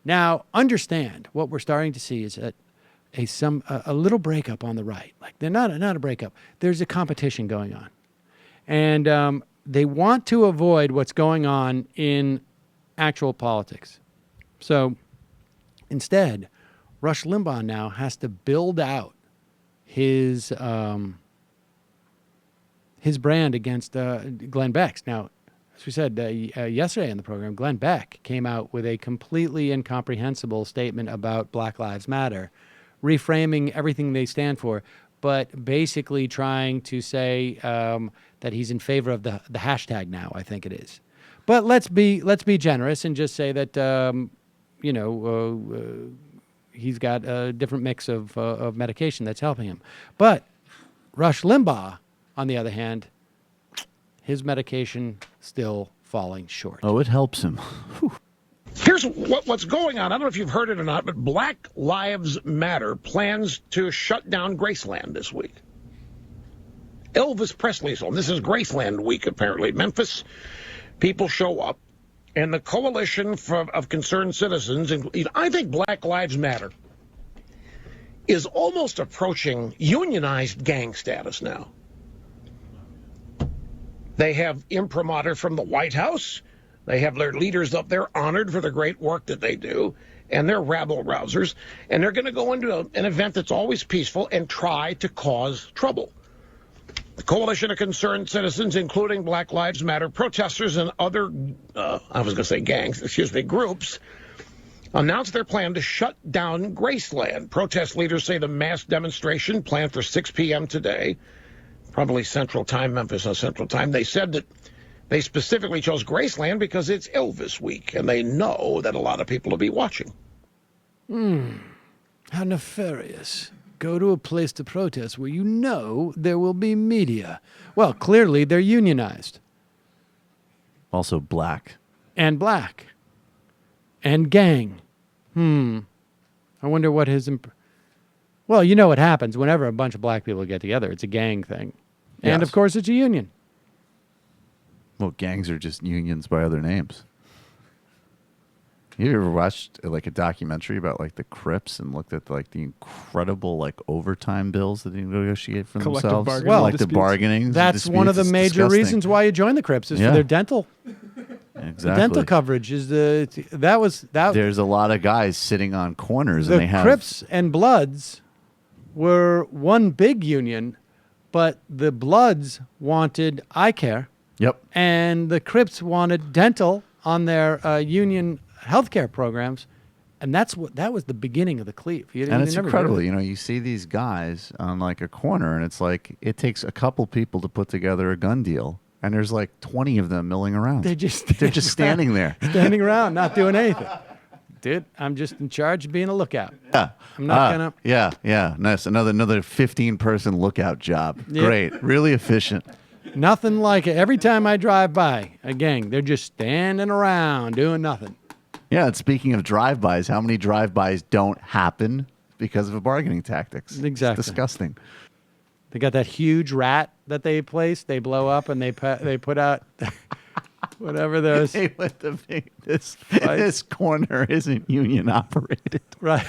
Now, understand what we're starting to see is a little breakup on the right. Like they're not a breakup. There's a competition going on, and they want to avoid what's going on in actual politics. So instead, Rush Limbaugh now has to build out his brand against Glenn Beck's. Now, as we said yesterday in the program, Glenn Beck came out with a completely incomprehensible statement about Black Lives Matter, reframing everything they stand for, but basically trying to say that he's in favor of the hashtag now, I think it is. But let's be generous and just say that he's got a different mix of medication that's helping him. But Rush Limbaugh, on the other hand, his medication still falling short. Oh, it helps him. Here's what's going on. I don't know if you've heard it or not, but Black Lives Matter plans to shut down Graceland this week. Elvis Presley's home. This is Graceland week, apparently. Memphis people show up, and the coalition of concerned citizens, I think Black Lives Matter is almost approaching unionized gang status now. They have imprimatur from the White House. They have their leaders up there honored for the great work that they do, and they're rabble-rousers. And they're going to go into an event that's always peaceful and try to cause trouble. The coalition of concerned citizens, including Black Lives Matter protesters and other, groups, announced their plan to shut down Graceland. Protest leaders say the mass demonstration planned for 6 p.m. today, probably Central Time, Memphis Central Time. They said that they specifically chose Graceland because it's Elvis week, and they know that a lot of people will be watching. How nefarious. Go to a place to protest where you know there will be media. Well, clearly they're unionized. Also black. And black. And gang. I wonder what his... Well, you know what happens whenever a bunch of black people get together. It's a gang thing. And, of course, it's a union. Well, gangs are just unions by other names. You ever watched like a documentary about like the Crips and looked at like the incredible like overtime bills that they negotiate for themselves? Well, like the bargaining. That's one of the major reasons why you join the Crips is for their dental. Exactly. The dental coverage is that. There's a lot of guys sitting on corners, the and they have Crips and Bloods were one big union, but the Bloods wanted eye care. Yep. And the Crips wanted dental on their union healthcare programs, and that was the beginning of the cleave. And it's incredible. You know, you see these guys on like a corner, and it's like it takes a couple people to put together a gun deal, and there's like 20 of them milling around. They're just standing there, standing around, not doing anything. Dude, I'm just in charge of being a lookout. Yeah, I'm not gonna. Yeah. Nice. Another 15-person lookout job. Yep. Great. Really efficient. Nothing like it. Every time I drive by a gang, they're just standing around doing nothing. Yeah, and speaking of drive-bys, how many drive-bys don't happen because of bargaining tactics? Exactly. It's disgusting. They got that huge rat that they place. They blow up and they put out whatever those. This corner isn't union operated. Right.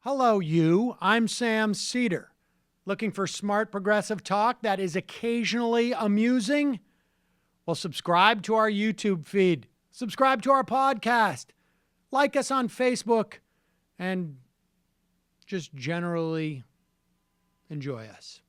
Hello, you. I'm Sam Seder. Looking for smart progressive talk that is occasionally amusing? Well, subscribe to our YouTube feed. Subscribe to our podcast. Like us on Facebook. And just generally enjoy us.